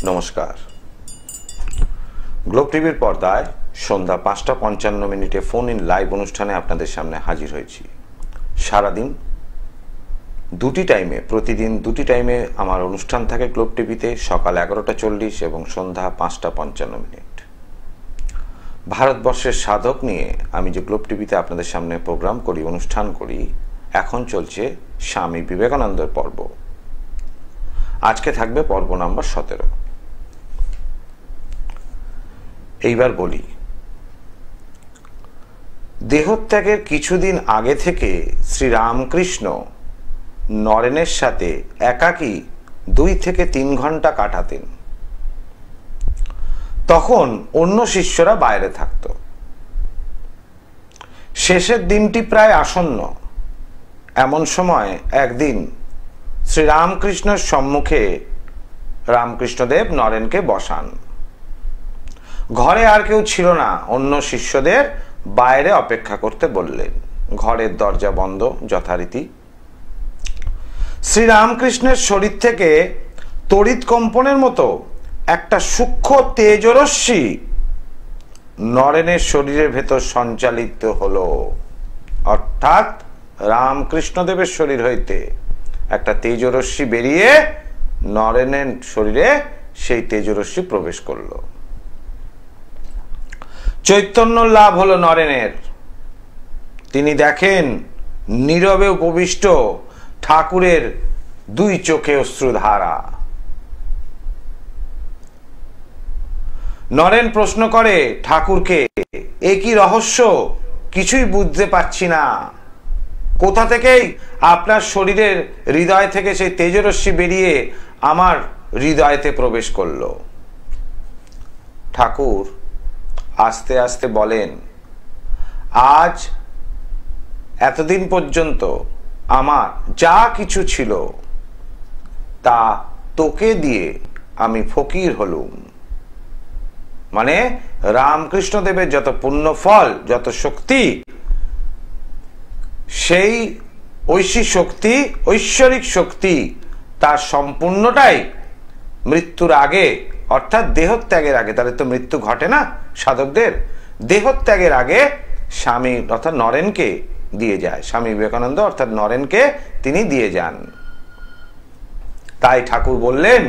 নমস্কার। গ্লোব টিভির পর্দায় সন্ধ্যা ৫টা ৫৫ ফোন ইন লাইভ অনুষ্ঠানে আপনাদের সামনে হাজির হয়েছি। সারাদিন দুটি টাইমে, প্রতিদিন দুটি টাইমে আমার অনুষ্ঠান থাকে গ্লোব টিভিতে, সকাল ১১টা ৪০ এবং সন্ধ্যা ৫টা ৫৫। ভারতবর্ষের সাধক নিয়ে আমি যে গ্লোব টিভিতে আপনাদের সামনে প্রোগ্রাম করি, অনুষ্ঠান করি, এখন চলছে স্বামী বিবেকানন্দের পর্ব। আজকে থাকবে পর্ব নাম্বার ১৭। এইবার বলি, দেহত্যাগের কিছুদিন আগে থেকে শ্রীরামকৃষ্ণ নরেনের সাথে একাকী ২ থেকে ৩ ঘন্টা কাটাতেন। তখন অন্য শিষ্যরা বাইরে থাকত। শেষের দিনটি প্রায় আসন্ন। এমন সময় একদিন শ্রীরামকৃষ্ণের সম্মুখে রামকৃষ্ণদেব নরেনকে বসান। ঘরে আর কেউ ছিল না, অন্য শিষ্যদের বাইরে অপেক্ষা করতে বললেন। ঘরের দরজা বন্ধ যথারীতি। শ্রীরামকৃষ্ণের শরীর থেকে তড়িৎ কম্পনের মতো একটা সূক্ষ্ম তেজরশ্মি নরেনের শরীরের ভেতর সঞ্চালিত হলো। অর্থাৎ রামকৃষ্ণদেবের শরীর হইতে একটা তেজরশ্মি বেরিয়ে নরেনের শরীরে সেই তেজরশ্মি প্রবেশ করলো। চৈতন্য লাভ হলো নরেনের। তিনি দেখেন নীরবে উপবিষ্ট ঠাকুরের 2 চোখে অশ্রুধারা। নরেন প্রশ্ন করে ঠাকুরকে, এ কি রহস্য? কিছুই বুঝতে পারছি না। কোথা থেকেই আপনার শরীরের হৃদয় থেকে সেই তেজরশ্মি বেরিয়ে আমার হৃদয়তে প্রবেশ করলো? ঠাকুর আস্তে আস্তে বলেন, আজ এতদিন পর্যন্ত আমার যা কিছু ছিল তা তোকে দিয়ে আমি ফকির হলুম। মানে রামকৃষ্ণদেবের যত পুণ্য ফল, যত শক্তি, সেই ঐশী শক্তি, ঐশ্বরিক শক্তি, তার সম্পূর্ণটাই মৃত্যুর আগে, অর্থাৎ দেহত্যাগের আগে, তাদের তো মৃত্যু ঘটে না সাধকদের, দেহত্যাগের আগে স্বামী অর্থাৎ নরেনকে দিয়ে যায়। স্বামী বিবেকানন্দ অর্থাৎ নরেনকে তিনি দিয়ে যান। তাই ঠাকুর বললেন,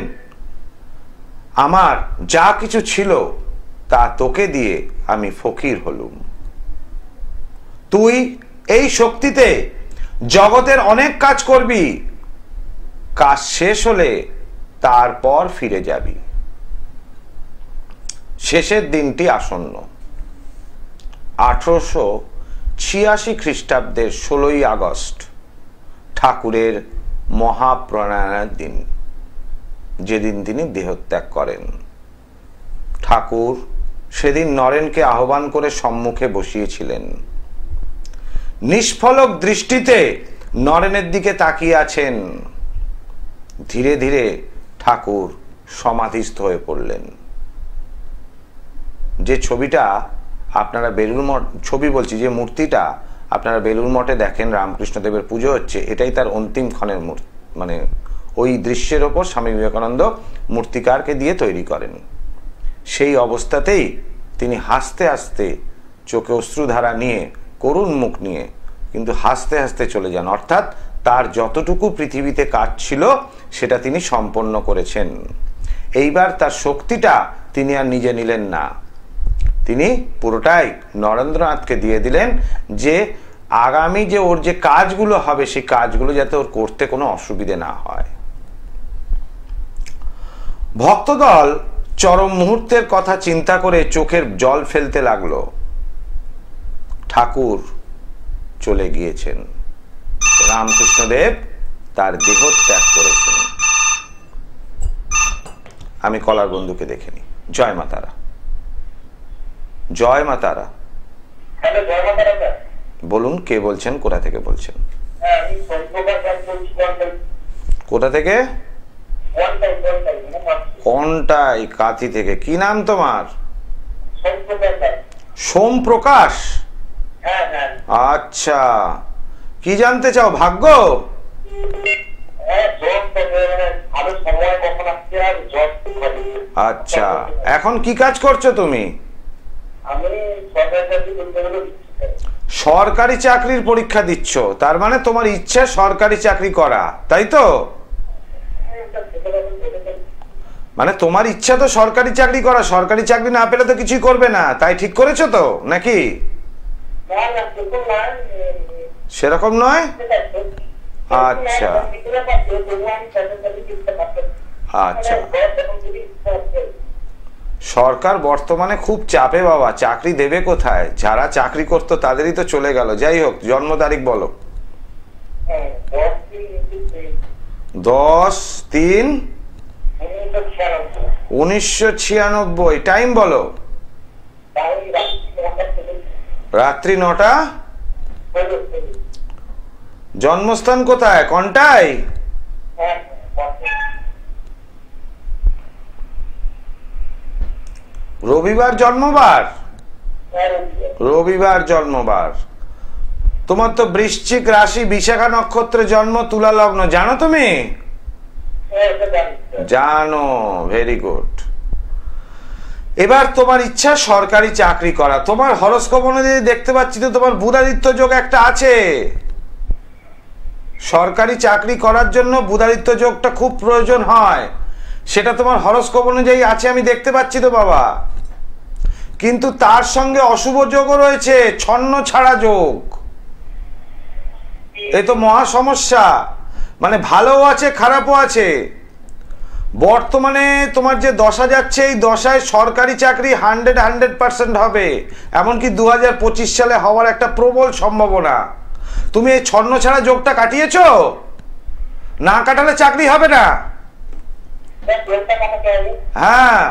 আমার যা কিছু ছিল তা তোকে দিয়ে আমি ফকির হলুম। তুই এই শক্তিতে জগতের অনেক কাজ করবি, কাজ শেষ হলে তারপর ফিরে যাবি। শেষের দিনটি আসন্ন। 1886 খ্রিস্টাব্দের 16ই আগস্ট ঠাকুরের মহাপ্রণয়নের দিন, যেদিন তিনি দেহত্যাগ করেন। ঠাকুর সেদিন নরেনকে আহ্বান করে সম্মুখে বসিয়েছিলেন। নিষ্ফলক দৃষ্টিতে নরেনের দিকে তাকিয়ে আছেন। ধীরে ধীরে ঠাকুর সমাধিস্থ হয়ে পড়লেন। যে ছবিটা আপনারা বেলুড় মঠ, ছবি বলছি, যে মূর্তিটা আপনারা বেলুড় মঠে দেখেন, রামকৃষ্ণদেবের পুজো হচ্ছে, এটাই তার অন্তিম ক্ষণের মূর্তি। মানে ওই দৃশ্যের ওপর স্বামী বিবেকানন্দ মূর্তিকারকে দিয়ে তৈরি করেন। সেই অবস্থাতেই তিনি হাসতে হাসতে, চোখে অশ্রুধারা নিয়ে, করুণ মুখ নিয়ে, কিন্তু হাসতে হাসতে চলে যান। অর্থাৎ তার যতটুকু পৃথিবীতে কাজ ছিল সেটা তিনি সম্পন্ন করেছেন। এইবার তার শক্তিটা তিনি আর নিজে নিলেন না, তিনি পুরোটাই নরেন্দ্রনাথকে দিয়ে দিলেন, যে আগামী যে ওর যে কাজগুলো হবে সেই কাজগুলো যাতে ওর করতে কোনো অসুবিধে না হয়। ভক্তদল চরম মুহূর্তের কথা চিন্তা করে চোখের জল ফেলতে লাগলো। ঠাকুর চলে গিয়েছেন। রামকৃষ্ণদেব তার দেহ ত্যাগ করেছেন। আমি কলার বন্ধুকে দেখে নি। জয় মা তারা। জয় মা তারা। বলুন, কে বলছেন, কোথা থেকে বলছেন? কোথা থেকে? কোনটাই? কাঁথি থেকে। কি নাম তোমার? সোমপ্রকাশ। আচ্ছা, কি জানতে চাও? ভাগ্য? আচ্ছা, এখন কি কাজ করছো তুমি? আমি সরকারি চাকরির পরীক্ষা দিচ্ছ, তার মানে তোমার ইচ্ছা সরকারি চাকরি করা, তাই তো? মানে তোমার ইচ্ছা তো সরকারি চাকরি করা, সরকারি চাকরি না পেলে তো কিছুই করবে না, তাই ঠিক করেছো তো নাকি? সেরকম নয়। আচ্ছা আচ্ছা, সরকার বর্তমানে খুব চাপে বাবা, চাকরি দেবে কোথায়? যারা চাকরি করতো তাদেরই তো চলে গেল। যাই হোক, জন্ম তারিখ বলো। 10-3-1996। টাইম বলো। রাত্রি 9টা। জন্মস্থান কোথায়? কোনটায়? রবিবার জন্মবার? রবিবার জন্মবার। তোমার তো বৃশ্চিক রাশি, বিশাখা নক্ষত্রে জন্ম, তুলা লগ্ন, জানো তুমি? জানো, ভেরি গুড। এবার তোমার ইচ্ছা সরকারি চাকরি করা। তোমার হরোস্কোপ অনুযায়ী দেখতে পাচ্ছি তো তোমার বুধাদিত্য যোগ একটা আছে। সরকারি চাকরি করার জন্য বুধাদিত্য যোগটা খুব প্রয়োজন হয়, সেটা তোমার হরোস্কোপ অনুযায়ী আছে, আমি দেখতে পাচ্ছি তো বাবা। কিন্তু তার সঙ্গে অশুভ যোগও রয়েছে, ছন্ন ছাড়া যোগ। এই তো মহা সমস্যা, মানে ভালোও আছে খারাপও আছে। বর্তমানে তোমার যে দশা যাচ্ছে, এই দশায় সরকারি চাকরি 100% হবে, এমনকি 2025 সালে হওয়ার একটা প্রবল সম্ভাবনা। তুমি এই ছন্ন ছাড়া যোগটা কাটিয়েছো? না কাটালে চাকরি হবে না। হ্যাঁ,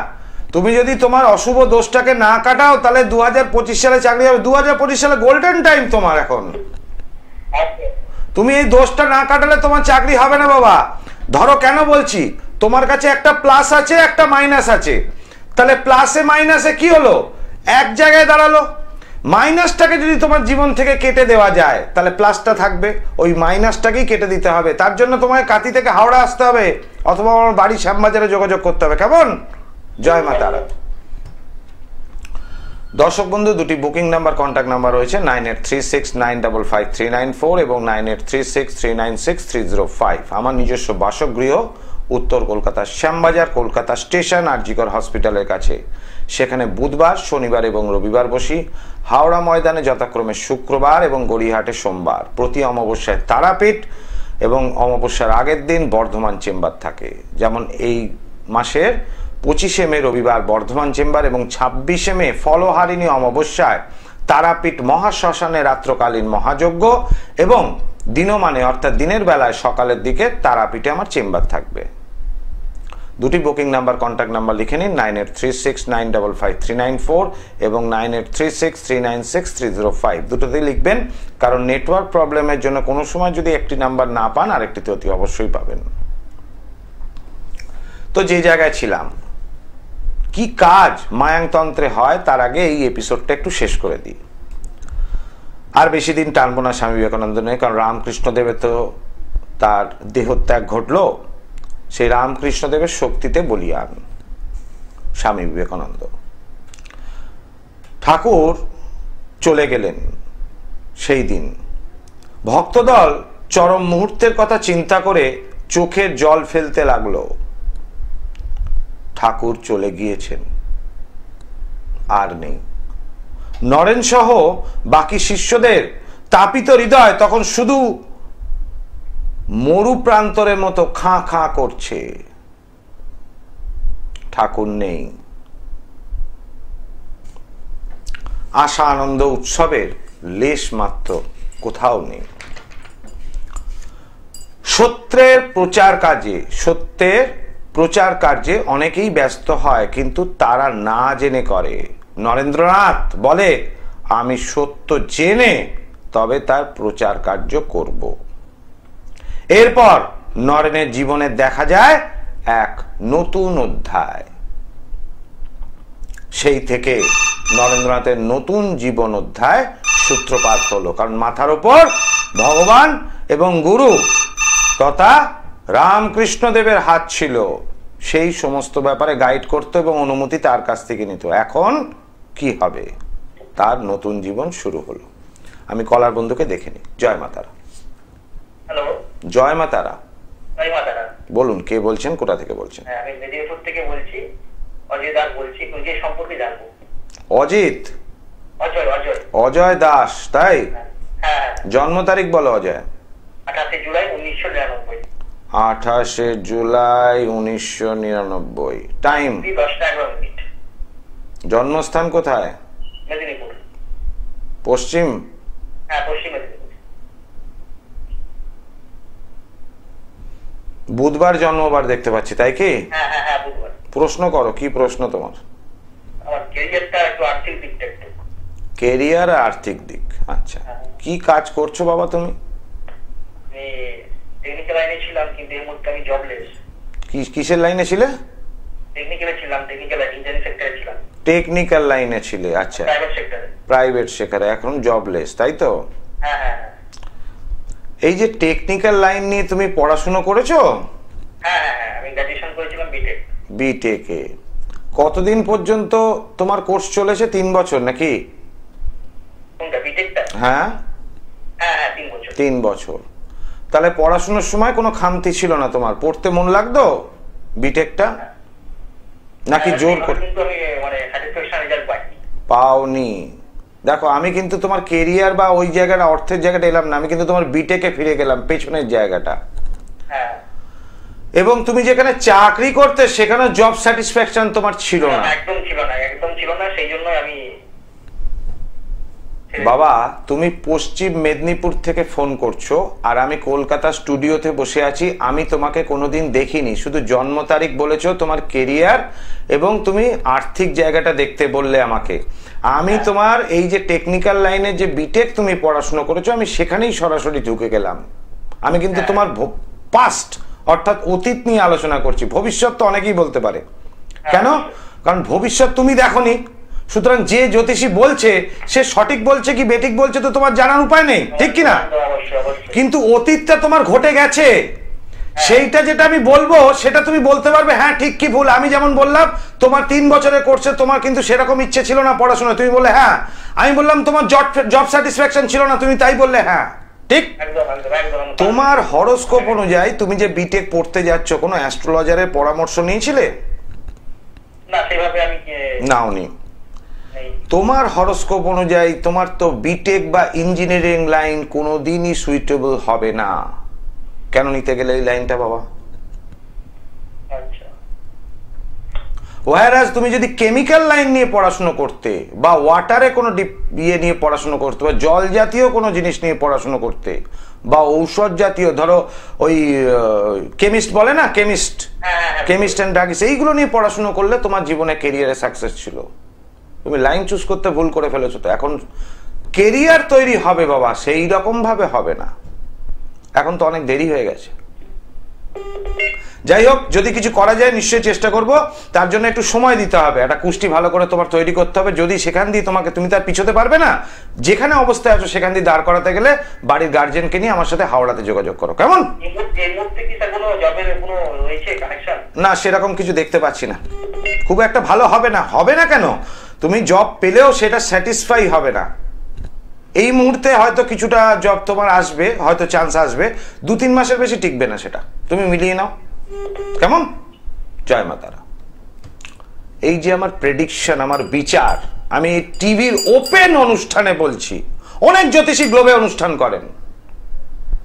তুমি যদি তোমার অশুভ দোষটাকে না কাটাও তাহলে 2025 সালে চাকরি হবে। 2025 সালে গোল্ডেন টাইম তোমার এখন। তুমি এই দোষটা না কাটালে তোমার চাকরি হবে না বাবা। ধরো কেন বলছি, তোমার কাছে একটা প্লাস আছে, একটা মাইনাস আছে, তাহলে প্লাসে মাইনাসে কি হলো? এক জায়গায় দাঁড়ালো। মাইনাসটাকে যদি তোমার জীবন থেকে কেটে দেওয়া যায় তাহলে প্লাসটা থাকবে, ওই মাইনাসটাকেই কেটে দিতে হবে। তার জন্য তোমায় কাতি থেকে হাওড়া আসতে হবে, অথবা আমার বাড়ি শ্যামবাজারে যোগাযোগ করতে হবে। কেমন? জয় মা তারা। দর্শক বন্ধু, দুটি বুকিং নাম্বার, কন্ট্যাক্ট নাম্বার রয়েছে 9836955394 এবং 9836396305। আমার নিজস্ব বাসগৃহ উত্তর কলকাতার শ্যামবাজার, কলকাতা স্টেশন, আরজিকর হসপিটালের কাছে। সেখানে বুধবার, শনিবার এবং রবিবার বসি। হাওড়া ময়দানে যথাক্রমে শুক্রবার এবং গড়িয়াহাটে সোমবার। প্রতি অমাবস্যায় তারাপীঠ এবং অমাবস্যার আগের দিন বর্ধমান চেম্বার থাকে। যেমন এই মাসের 25শে মে রবিবার বর্ধমান চেম্বার এবং 26শে মে ফলহারিণী অমাবস্যায় তারাপীঠ মহাশ্মশানে রাত্রকালীন মহাযজ্ঞ এবং দিনমানে অর্থাৎ দিনের বেলায় সকালের দিকে তারাপীঠে আমার চেম্বার থাকবে। দুটি বুকিং নাম্বার, কন্ট্যাক্ট নাম্বার লিখে নিন 9836955394 এবং 9836396305। দুটোতেই লিখবেন, কারণ নেটওয়ার্ক প্রবলেমের জন্য কোনো সময় যদি একটি নাম্বার না পান আরেকটিতে অতি অবশ্যই পাবেন। তো যে জায়গায় ছিলাম, কি কাজ মায়াংতন্ত্রে হয় তার আগে এই এপিসোডটা একটু শেষ করে দিই। আর বেশি দিন টানবো না স্বামী বিবেকানন্দ নিয়ে, কারণ রামকৃষ্ণদেবের তো তার দেহত্যাগ ঘটলো। সেই রামকৃষ্ণদেবের শক্তিতে বলিয়ান স্বামী বিবেকানন্দ। ঠাকুর চলে গেলেন সেই দিন। ভক্তদল চরম মুহূর্তের কথা চিন্তা করে চোখের জল ফেলতে লাগলো। ঠাকুর চলে গিয়েছেন, আর নেই। নরেন সহ বাকি শিষ্যদের তাপিত হৃদয় তখন শুধু মরু প্রান্তরের মতো খাঁ খাঁ করছে। ঠাকুর নেই। আশা আনন্দ উৎসবের লেশ মাত্র কোথাও নেই। সত্যের প্রচার কার্যে অনেকেই ব্যস্ত হয়, কিন্তু তারা না জেনে করে। নরেন্দ্রনাথ বলে, আমি সত্য জেনে তবে তার প্রচার কার্য করব। এরপর নরেনের জীবনে দেখা যায় এক নতুন অধ্যায়। সেই থেকে নরেন্দ্রনাথের নতুন জীবন অধ্যায় সূত্রপাত হলো, কারণ মাথার উপর ভগবান এবং গুরু তথা রামকৃষ্ণদেবের হাত ছিল। সেই সমস্ত ব্যাপারে গাইড করতো এবং অনুমতি তার কাছ থেকে নিত। এখন কি হবে? তার নতুন জীবন শুরু হলো। আমি কলার বন্ধুকে দেখে নিই। জয় মা তারা। হ্যালো, জয় মা তারা। জয় মা তারা। বলুন, কে বলছেন, কোথা থেকে বলছেন? হ্যাঁ, আমি মেদিনীপুর থেকে বলছি, অজয় দাস বলছি। নিজের সম্পর্কে জানবো। অজিত? অজয় অজয় অজয় দাস, তাই? হ্যাঁ। জন্ম তারিখ বলো অজয়। 28 জুলাই 1999। 28 জুলাই 1999। টাইম? 10:11। জন্মস্থান কোথায়? মেদিনীপুর। পশ্চিম? হ্যাঁ, পশ্চিম মেদিনীপুর। বুধবার জন্মবার দেখতে পাচ্ছি, তাই কি? হ্যাঁ হ্যাঁ হ্যাঁ, বুধবার। প্রশ্ন করো, কি প্রশ্ন তোমার? আমার ক্যারিয়ারটা একটু, আর্থিক দিকটা একটু। কেরিয়ার আর আর্থিক দিক, আচ্ছা। কি কাজ করছো বাবা তুমি? আমি টেকনিক্যাল লাইনে ছিলাম, কিন্তু এই মুহূর্তে আমি জবলেস। কিসের লাইনে ছিলে? টেকনিক্যালে ছিলাম, টেকনিক্যাল ইঞ্জিনিয়ারিং সেক্টরে ছিলাম। টেকনিক্যাল লাইনে ছিলে, আচ্ছা। প্রাইভেট সেক্টরে। প্রাইভেট সেক্টরে, এখন জবলেস, তাই তো? হ্যাঁ হ্যাঁ হ্যাঁ। এই যে টেকনিক্যাল লাইন নিয়ে তুমি পড়াশুনো করেছো? হ্যাঁ হ্যাঁ হ্যাঁ, আমি গ্র্যাজুয়েশন করেছিলাম বিটেক। বিটেকে কতদিন পর্যন্ত তোমার কোর্স চলেছে? 3 বছর নাকি? কোনটা, বিটেকটা? হ্যাঁ হ্যাঁ হ্যাঁ, 3 বছর। 3 বছর। তাহলে পড়াশোনার সময় কোনো খামতি ছিল না তোমার? পড়তে মন লাগতো বিটেকটা, নাকি জোর করে? কিন্তু আমি মানে স্যাটিসফ্যাকশন রেজাল্ট পাইনি। পাওনি? দেখো, আমি কিন্তু তোমার কেরিয়ার বা ওই জায়গাটা, অর্থের জায়গাটা এলাম না, আমি কিন্তু তোমার বিটেকে ফিরে গেলাম, পেছনের জায়গাটা। হ্যাঁ। এবং তুমি যেখানে চাকরি করতে সেখানে জব স্যাটিসফ্যাকশন তোমার ছিল না? একদম ছিল না, একদম ছিল না। সেই জন্য আমি। বাবা, তুমি পশ্চিম মেদিনীপুর থেকে ফোন করছো আর আমি কলকাতা স্টুডিওতে বসে আছি। আমি তোমাকে কোনোদিন দেখিনি, শুধু জন্ম তারিখ বলেছো, তোমার কেরিয়ার এবং তুমি আর্থিক জায়গাটা দেখতে বললে আমাকে। আমি তোমার এই যে টেকনিক্যাল লাইনে যে বিটেক তুমি পড়াশোনা করেছো, আমি সেখানেই সরাসরি ঢুকে গেলাম। আমি কিন্তু তোমার পাস্ট অর্থাৎ অতীত নিয়ে আলোচনা করছি। ভবিষ্যৎ তো অনেকেই বলতে পারে, কেন? কারণ ভবিষ্যৎ তুমি দেখোনি, সুতরাং যে জ্যোতিষী বলছে সে সঠিক বলছে কি বেঠিক বলছে তো তোমার জানার উপায় নেই, ঠিক কিনা? কিন্তু অতীতটা তোমার ঘটে গেছে, সেইটা যেটা আমি বলবো সেটা তুমি বলতে পারবে হ্যাঁ ঠিক কি ভুল। আমি যেমন বললাম তোমার 3 বছরের কোর্সে তোমার কিন্তু সেরকম ইচ্ছে ছিল না পড়াশোনা, তুমি বললে হ্যাঁ। আমি বললাম তোমার জব স্যাটিসফ্যাকশন ছিল না, তুমি তাই বললে হ্যাঁ, ঠিক? তোমার হরোস্কোপ অনুযায়ী তুমি যে বিটেক পড়তে যাচ্ছ, কোনো অ্যাস্ট্রোলজারের পরামর্শ নিয়েছিলে? না, সেভাবে আমি নাওনি। তোমার হরোস্কোপ অনুযায়ী তোমার তো বিটেক বা ইঞ্জিনিয়ারিং লাইন কোনোদিনই সুইটেবল হবে না। কেন নিতে গেলে এই লাইনটা বাবা? ওয়ারাজ তুমি যদি কেমিক্যাল লাইন নিয়ে পড়াশোনা করতে বা ওয়াটারে কোনো ইয়ে নিয়ে পড়াশোনা করতে বা জল জাতীয় কোনো জিনিস নিয়ে পড়াশোনা করতে বা ঔষধ জাতীয়, ধরো ওই কেমিস্ট বলে না, কেমিস্ট অ্যান্ড ড্রাগিস্ট, এইগুলো নিয়ে পড়াশোনা করলে তোমার জীবনে কেরিয়ারে সাকসেস ছিল। তুমি লাইন চুজ করতে ভুল করে ফেলেছো। তো এখন কেরিয়ার তৈরি হবে বাবা, সেই রকম ভাবে হবে না, এখন তো অনেক দেরি হয়ে গেছে। যাই হোক, যদি কিছু করা যায় নিশ্চয়ই চেষ্টা করব। তার জন্য একটু সময় দিতে হবে, একটা কুষ্টি ভালো করে তোমার তৈরি করতে হবে। যদি সেখান দিয়ে তোমাকে, তুমি তার পিছোতে পারবে না, যেখানে অবস্থায় আছো সেখান দিয়ে দাঁড় করাতে গেলে বাড়ির গার্জেনকে নিয়ে আমার সাথে হাওড়াতে যোগাযোগ করো, কেমন? না, সেরকম কিছু দেখতে পাচ্ছি না, খুব একটা ভালো হবে না। হবে না কেন? তুমি জব পেলেও সেটা স্যাটিসফাই হবে না। এই মুহূর্তে হয়তো কিছুটা জব তোমার আসবে, হয়তো চান্স আসবে, 2-3 মাসের বেশি টিকবে না, সেটা তুমি মিলিয়ে নাও, কেমন? জয় মা তারা। এই যে আমার প্রেডিকশন, আমার বিচার, আমি টিভির ওপেন অনুষ্ঠানে বলছি, অনেক জ্যোতিষী গ্লোবে অনুষ্ঠান করেন,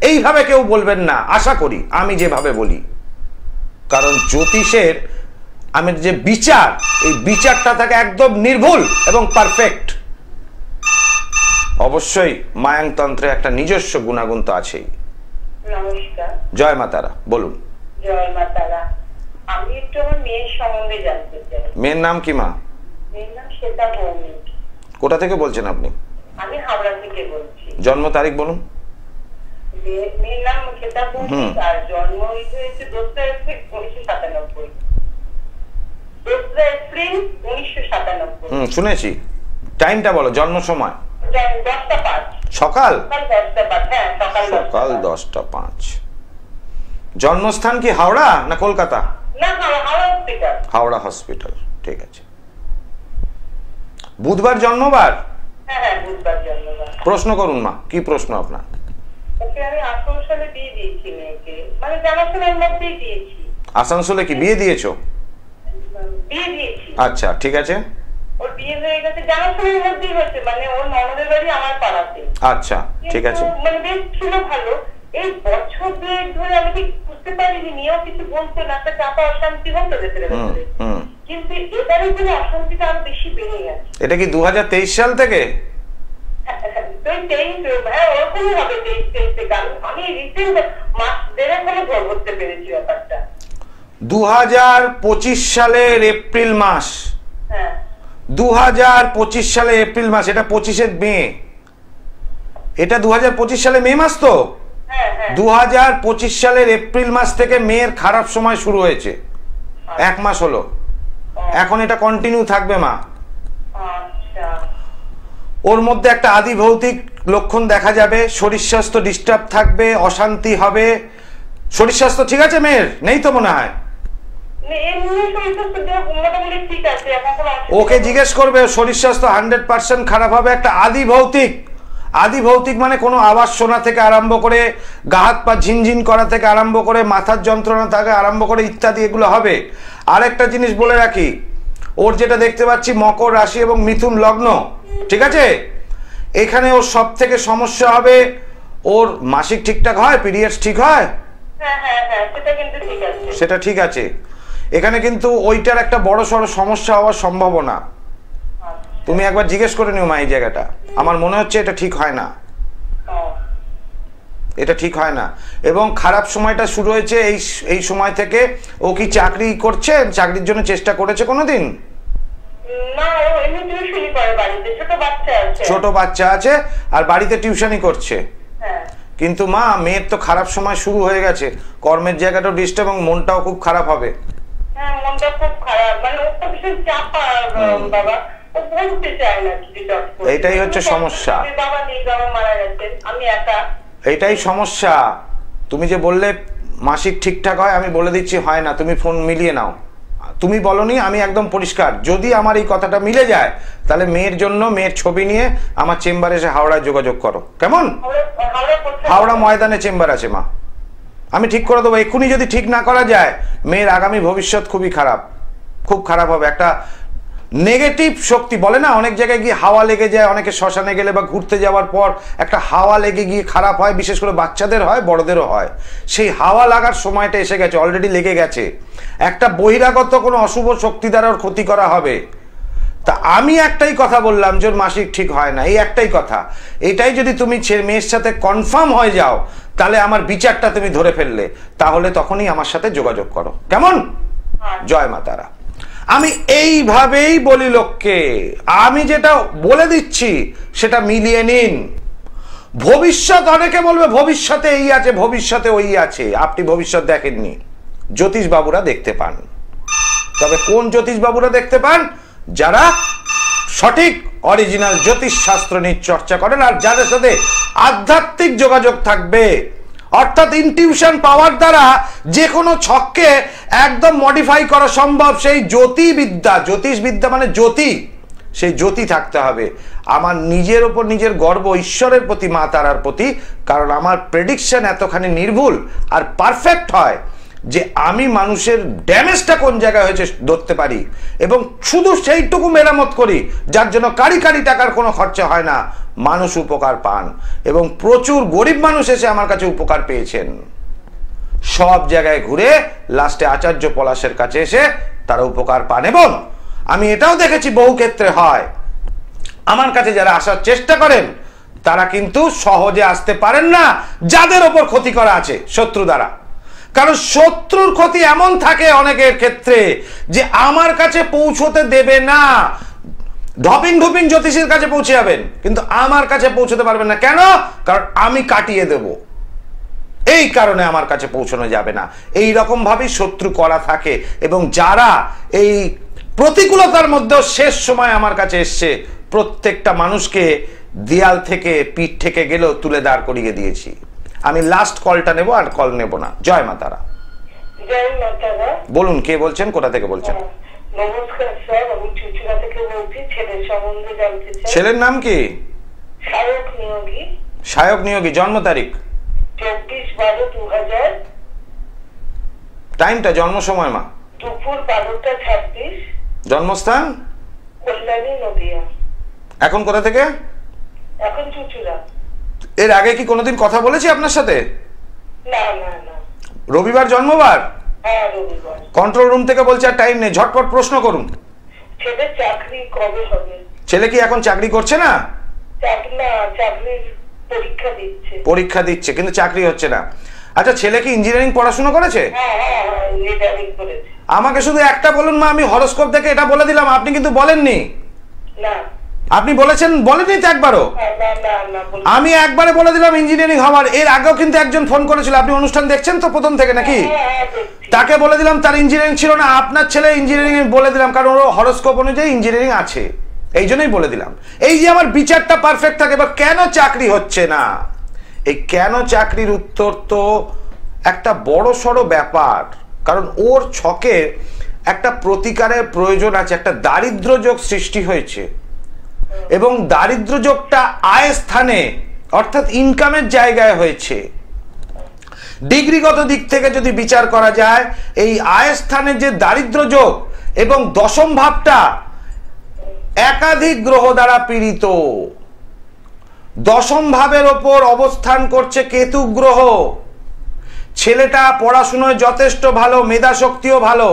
এইভাবে কেউ বলবেন না আশা করি আমি যেভাবে বলি। কারণ জ্যোতিষের আমি যে বিচার, এই বিচারটা থাকে একদম নির্ভুল এবং পারফেক্ট। অবশ্যই মায়াংতন্ত্রে একটা নিজস্ব গুণাগুণ তো আছেই। নমস্কার। জয় মা তারা, বলুন। জয় মা তারা। আমি একটু আমার মেয়ের সম্বন্ধে জানতে চাই। মেয়ের নাম কি মা? মেয়ের নাম শ্বেতা ভৌমিক। কোথা থেকে বলছেন আপনি? আমি হাওড়া থেকে বলছি। জন্ম তারিখ বলুন। মেয়ের নাম শ্বেতা ভৌমিক আর জন্ম হয়েছে 2 এপ্রিল 1997। 2 এপ্রিল 1997। শুনেছি। টাইমটা বলো, জন্ম সময়। 10:05 সকাল। সকাল 10:05। জন্মস্থান কি হাওড়া না কলকাতা? না, হাওড়া হসপিটাল। হাওড়া হসপিটাল, ঠিক আছে। বুধবার জন্মবার? হ্যাঁ, বুধবার জন্মবার। প্রশ্ন করুন মা, কি প্রশ্ন আপনার? ওকে আমি আসানসোলে বিয়ে দিয়েছি মেয়েকে, মানে জানাশোনার মধ্যেই দিয়েছি। আসানসোলে কি বিয়ে দিয়েছো? বিয়ে দিয়েছি। আচ্ছা, ঠিক আছে। ওর বিয়ে হয়ে গেছে, জানাশোনার মধ্যেই হয়েছে, মানে ওর ননদের বাড়ি আমার পাড়াতে। আচ্ছা, ঠিক আছে। মানে বেশ ছিল ভালো। এই বছর দুয়েক ধরে আমি ঠিক বুঝতে পারিনি, মেয়েও কিছু বলতো না, একটা চাপা অশান্তি হতো ভেতরে ভেতরে। কিন্তু এবারে যেন অশান্তিটা আরো বেশি বেড়ে গেছে। এটা কি 2023 সাল থেকে? ওরকমই হবে 23 থেকে। আমি রিসেন্ট মাস দেড়েক হলে ধরতে পেরেছি ব্যাপারটা। 2025 সালের এপ্রিল মাস। হ্যাঁ, 2025 সালে এপ্রিল মাস, এটা 25 মে। এটা 2025 সালে মে মাস তো? 2025 সালের এপ্রিল মাস থেকে মেয়ের খারাপ সময় শুরু হয়েছে, 1 মাস হলো। এখন এটা কন্টিনিউ থাকবে মা। ওর মধ্যে একটা আদি ভৌতিক লক্ষণ দেখা যাবে, শরীর স্বাস্থ্য ডিস্টার্ব থাকবে, অশান্তি হবে। শরীর স্বাস্থ্য ঠিক আছে মেয়ের? নেই তো মনে হয়। ওকে জিজ্ঞেস করবে, শরীর স্বাস্থ্য 100% খারাপ হবে। একটা আদি ভৌতিক মানে কোনো আওয়াজ শোনা থেকে আরম্ভ করে, গা হাত পা ঝিনঝিন করা থেকে আরম্ভ করে, মাথার যন্ত্রণা থেকে আরম্ভ করে ইত্যাদি, এগুলো হবে। আরেকটা জিনিস বলে রাখি, ওর যেটা দেখতে পাচ্ছি মকর রাশি এবং মিথুন লগ্ন, ঠিক আছে? এখানে ওর সব থেকে সমস্যা হবে, ওর মাসিক ঠিকঠাক হয়, পিরিয়ডস ঠিক হয়? সেটা ঠিক আছে। এখানে কিন্তু ওইটার একটা বড় সড় সমস্যা হওয়ার সম্ভাবনা। তুমি একবার জিজ্ঞেস করে নিও মা এই জায়গাটা। আমার মনে হচ্ছে এটা ঠিক হয় না, এটা ঠিক হয় না। এবং খারাপ সময়টা শুরু হয়েছে এই সময় থেকে। ও কি চাকরি করছে? চাকরির জন্য চেষ্টা করেছে কোনোদিন? ছোট বাচ্চা আছে আর বাড়িতে টিউশনই করছে। কিন্তু মা, মেয়ের তো খারাপ সময় শুরু হয়ে গেছে, কর্মের জায়গাটাও ডিস্টার্ব এবং মনটাও খুব খারাপ হবে। এইটাই হচ্ছে সমস্যা, এইটাই সমস্যা। তুমি যে বললে মাসিক ঠিকঠাক হয়, আমি বলে দিচ্ছি হয় না। তুমি ফোন মিলিয়ে নাও। তুমি বলনি, আমি একদম পরিষ্কার। যদি আমার এই কথাটা মিলে যায়, তাহলে মেয়ের জন্য মেয়ের ছবি নিয়ে আমার চেম্বারে এসে হাওড়ায় যোগাযোগ করো, কেমন? হাওড়া ময়দানে চেম্বার আছে মা, আমি ঠিক করে দেবো। এক্ষুনি যদি ঠিক না করা যায়, মেয়ের আগামী ভবিষ্যৎ খুবই খারাপ, খুব খারাপ হবে। একটা নেগেটিভ শক্তি বলে না, অনেক জায়গায় গিয়ে হাওয়া লেগে যায়, অনেকে শ্মশানে গেলে বা ঘুরতে যাওয়ার পর একটা হাওয়া লেগে গিয়ে খারাপ হয়, বিশেষ করে বাচ্চাদের হয়, বড়দেরও হয়। সেই হাওয়া লাগার সময়টা এসে গেছে, অলরেডি লেগে গেছে। একটা বহিরাগত কোনো অশুভ শক্তি দ্বারা ওর ক্ষতি করা হবে। তা আমি একটাই কথা বললাম যে ওর মাসিক ঠিক হয় না, এই একটাই কথা। এটাই যদি তুমি মেয়ের সাথে কনফার্ম হয়ে যাও, তাহলে আমার বিচারটা তুমি ধরে ফেললে, তাহলে তখনই আমার সাথে যোগাযোগ করো, কেমন? জয় মা তারা। আমি এইভাবেই বলি লোককে, আমি যেটা বলে দিচ্ছি সেটা মিলিয়ে নিন। ভবিষ্যৎ অনেকে বলবে ভবিষ্যতে এই আছে, ভবিষ্যতে ওই আছে। আপনি ভবিষ্যৎ দেখেননি, জ্যোতিষ বাবুরা দেখতে পান। তবে কোন জ্যোতিষ বাবুরা দেখতে পান? যারা সঠিক অরিজিনাল জ্যোতিষ শাস্ত্র নিয়ে চর্চা করেন আর যাদের সাথে আধ্যাত্মিক যোগাযোগ থাকবে, অর্থাৎ ইনটিউশন পাওয়ার দ্বারা যে কোনো ছককে একদম মডিফাই করা সম্ভব। সেই জ্যোতিষবিদ্যা মানে জ্যোতি, সেই জ্যোতি থাকতে হবে। আমার নিজের ওপর নিজের গর্ব ঈশ্বরের প্রতি, মা তারার প্রতি, কারণ আমার প্রেডিকশন এতখানি নির্ভুল আর পারফেক্ট হয় যে আমি মানুষের ড্যামেজটা কোন জায়গায় হয়েছে ধরতে পারি এবং শুধু সেইটুকু মেরামত করি, যার জন্য কারি টাকার কোনো খরচা হয় না, মানুষ উপকার পান। এবং প্রচুর গরিব মানুষ এসে আমার কাছে উপকার পেয়েছেন। সব জায়গায় ঘুরে লাস্টে আচার্য পলাশের কাছে এসে তারা উপকার পান। এবং আমি এটাও দেখেছি বহু ক্ষেত্রে হয়, আমার কাছে যারা আসার চেষ্টা করেন তারা কিন্তু সহজে আসতে পারেন না, যাদের ওপর ক্ষতি করা আছে শত্রু দ্বারা। কারণ শত্রুর ক্ষতি এমন থাকে অনেকের ক্ষেত্রে যে আমার কাছে পৌঁছতে দেবে না। ঢপিং জ্যোতিষীর কাছে পৌঁছে যাবেন, কিন্তু আমার কাছে পৌঁছতে পারবেন না। কেন? কারণ আমি কাটিয়ে দেব, এই কারণে আমার কাছে পৌঁছানো যাবে না। এই রকম ভাবেই শত্রু করা থাকে। এবং যারা এই প্রতিকূলতার মধ্যেও শেষ সময় আমার কাছে এসছে, প্রত্যেকটা মানুষকে দেয়াল থেকে পিঠ থেকে গেলেও তুলে দাঁড় করিয়ে দিয়েছি। আমি লাস্ট কলটা নেব, আর কল নেব না। জয় মা তারা। জয় মাতারা। বলুন, কে বলছেন, কোথা থেকে বলছেন? নমস্কার স্যার, আমি চুচুড়া থেকে বলছি। ছেলের সম্বন্ধে জানতে চাই। ছেলের নাম কি? সায়ক নিয়োগী। সায়ক নিয়োগী। জন্ম তারিখ? 24/12/2000। টাইমটা, জন্ম সময় মা? দুপুর 12টা 26। জন্মস্থান? কল্যাণী, নদিয়া। এখন কোথা থেকে? এখন চুচুড়া। এর আগে কি কোনোদিন কথা বলেছি আপনার সাথে? না না না। রবিবার জন্মবার? হ্যাঁ, রবিবার। কন্ট্রোল রুম থেকে বলছে আর টাইম নেই, ঝটপট প্রশ্ন করুন। ছেলের চাকরি কবে হবে? ছেলে কি এখন চাকরি করছে না? চাকরির পরীক্ষা দিচ্ছে। পরীক্ষা দিচ্ছে কিন্তু চাকরি হচ্ছে না। আচ্ছা, ছেলে কি ইঞ্জিনিয়ারিং পড়াশোনা করেছে? হ্যাঁ হ্যাঁ হ্যাঁ, ইঞ্জিনিয়ারিং করেছে। আমাকে শুধু একটা বলুন মা, আমি হরোস্কোপ দেখে এটা বলে দিলাম, আপনি কিন্তু বলেননি। না। আপনি বলেছেন, বলেননি তো একবারও? না না না, আমি একবারে বলে দিলাম ইঞ্জিনিয়ারিং হওয়ার। এর আগেও কিন্তু একজন ফোন করেছিল, আপনি অনুষ্ঠান দেখছেন তো প্রথম থেকে নাকি? তাকে বলে দিলাম তার ইঞ্জিনিয়ারিং ছিল না, আপনার ছেলে ইঞ্জিনিয়ারিং বলে দিলাম, কারণ ওর হরোস্কোপ অনুযায়ী ইঞ্জিনিয়ারিং আছে, এই জন্যই বলে দিলাম। এই যে আমার বিচারটা পারফেক্ট থাকে, বা কেন চাকরি হচ্ছে না, এই কেন চাকরির উত্তর তো একটা বড় সড়ো ব্যাপার। কারণ ওর ছকে একটা প্রতিকারের প্রয়োজন আছে, একটা দারিদ্র যোগ সৃষ্টি হয়েছে, এবং দারিদ্র যোগটা আয় স্থানে অর্থাৎ ইনকামের জায়গায় হয়েছে। ডিগ্রিগত দিক থেকে যদি বিচার করা যায়, এই আয় স্থানের যে দারিদ্র যোগ এবং দশম ভাবটা একাধিক গ্রহ দ্বারা পীড়িত। দশম ভাবের ওপর অবস্থান করছে কেতু গ্রহ। ছেলেটা পড়াশোনায় যথেষ্ট ভালো, মেধা শক্তিও ভালো,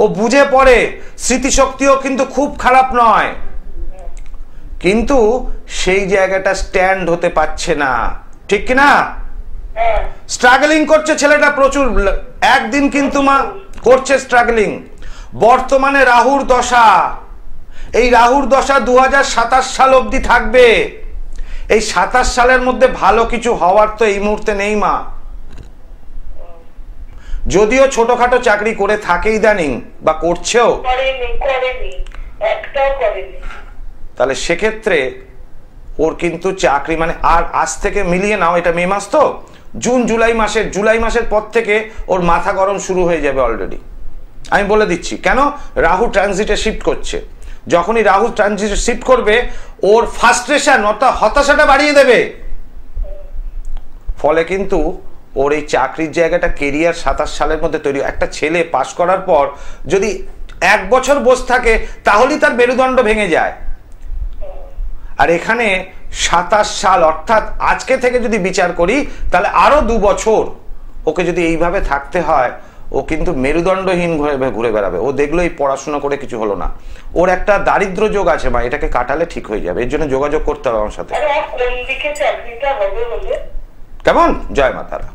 ও বুঝে পড়ে, স্মৃতিশক্তিও কিন্তু খুব খারাপ নয়, কিন্তু সেই জায়গাটা স্ট্যান্ড হতে পারছে না, ঠিক কিনা? স্ট্রাগলিং করছে ছেলেটা প্রচুর, একদিন কিন্তু মা করছে স্ট্রাগলিং। বর্তমানে রাহুর দশা, এই রাহুর দশা 2027 সাল অবধি থাকবে। এই 27 সালের মধ্যে ভালো কিছু হওয়ার তো এই মুহূর্তে নেই মা। যদিও ছোটখাটো চাকরি করে থাকে ইদানিং, বা করছেও, তাহলে সেক্ষেত্রে ওর কিন্তু চাকরি মানে আর আজ থেকে মিলিয়ে নাও, এটা মে মাস তো, জুলাই মাসের পর থেকে ওর মাথা গরম শুরু হয়ে যাবে অলরেডি। আমি বলে দিচ্ছি কেন। রাহু ট্রানজিটে শিফট করছে, যখনই রাহু ট্রানজিটে শিফট করবে ওর ফ্রাস্ট্রেশন অর্থাৎ হতাশাটা বাড়িয়ে দেবে। ফলে কিন্তু ওর এই চাকরির জায়গাটা কেরিয়ার 27 সালের মধ্যে তৈরি। একটা ছেলে পাশ করার পর যদি 1 বছর বসে থাকে তাহলেই তার মেরুদণ্ড ভেঙে যায়। আর এখানে 27 সাল অর্থাৎ আজকে থেকে যদি বিচার করি তাহলে আরো 2 বছর ওকে যদি এইভাবে থাকতে হয়, ও কিন্তু মেরুদণ্ডহীন ঘুরে বেড়াবে। ও দেখলো এই পড়াশোনা করে কিছু হলো না, ওর একটা দারিদ্র যোগ আছে মা, এটাকে কাটালে ঠিক হয়ে যাবে। এর জন্য যোগাযোগ করতে হবে আমার সাথে। কেমন? জয় মাতারা।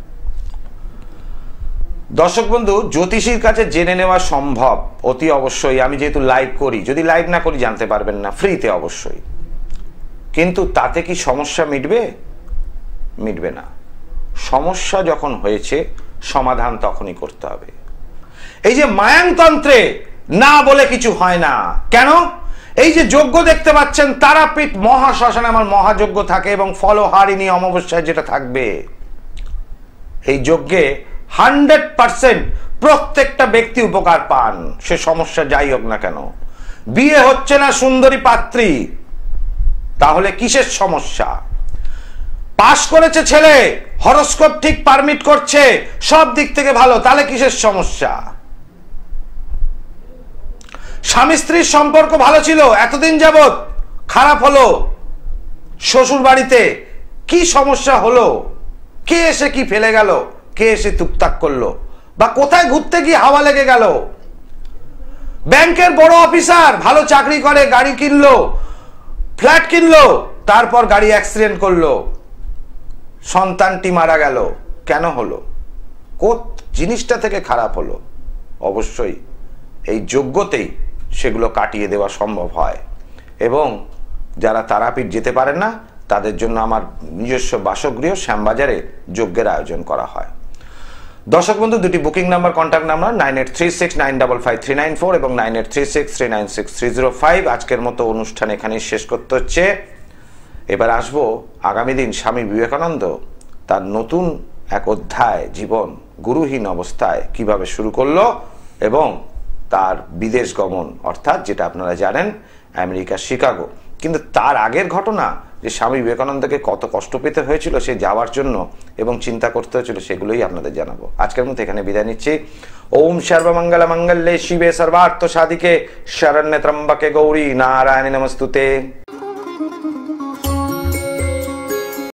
দর্শক বন্ধু, জ্যোতিষীর কাছে জেনে নেওয়া সম্ভব অতি অবশ্যই। আমি যেহেতু লাইভ করি, যদি লাইভ না করি জানতে পারবেন না, ফ্রিতে অবশ্যই। কিন্তু তাতে কি সমস্যা মিটবে? মিটবে না। সমস্যা যখন হয়েছে সমাধান তখনই করতে হবে। এই যে মায়াংতন্ত্রে না বলে কিছু হয় না কেন? এই যে যজ্ঞ দেখতে পাচ্ছেন, তারাপীঠ মহাশ্মশানে আমার মহাযজ্ঞ থাকে, এবং ফলহারিণী অমাবস্যায় যেটা থাকবে, এই যজ্ঞে 100% প্রত্যেকটা ব্যক্তি উপকার পান, সে সমস্যা যাই হোক না কেন। বিয়ে হচ্ছে না সুন্দরী পাত্রী, তাহলে কিসের সমস্যা? পাশ করেছে ছেলে, হরোস্কোপ ঠিক পারমিট করছে, সব দিক থেকে ভালো, তাহলে কিসের সমস্যা? স্বামী স্ত্রীর সম্পর্ক ভালো ছিল, এতদিন যাবত খারাপ হলো, শ্বশুর বাড়িতে কি সমস্যা হলো? কে এসে কি ফেলে গেল? কে এসে টুকটাক করলো? বা কোথায় ঘুরতে গিয়ে হাওয়া লেগে গেল? ব্যাংকের বড় অফিসার, ভালো চাকরি করে, গাড়ি কিনলো, ফ্ল্যাট কিনলো, তারপর গাড়ি অ্যাক্সিডেন্ট করলো, সন্তানটি মারা গেল। কেন হলো? কোন জিনিসটা থেকে খারাপ হলো? অবশ্যই এই যোগ্যতেই সেগুলো কাটিয়ে দেওয়া সম্ভব হয়। এবং যারা তারাপীঠ যেতে পারেন না তাদের জন্য আমার নিজস্ব বাসগৃহ শ্যামবাজারে যজ্ঞের আয়োজন করা হয়। দর্শক বন্ধু, দুটি বুকিং নাম্বার, কন্ট্যাক্ট নাম্বার 9836955394 এবং 9836396305। আজকের মতো অনুষ্ঠান এখানেই শেষ করতে হচ্ছে। এবার আসবো আগামী দিন স্বামী বিবেকানন্দ তার নতুন এক অধ্যায় জীবন গুরুহীন অবস্থায় কিভাবে শুরু করলো এবং তার বিদেশ গমন, অর্থাৎ যেটা আপনারা জানেন আমেরিকার শিকাগো। কিন্তু তার আগের ঘটনা যে স্বামী বিবেকানন্দকে কত কষ্ট পেতে হয়েছিল সে যাওয়ার জন্য এবং চিন্তা করতে হয়েছিল, সেগুলোই আপনাদের জানাবো। আজকের মতো এখানে বিদায় নিচ্ছি। ওম সর্বমঙ্গল মঙ্গলে শিবে সর্বার্থ সাধিকে শরণ্যে ত্রম্বকে গৌরী নারায়ণী নমস্তুতে।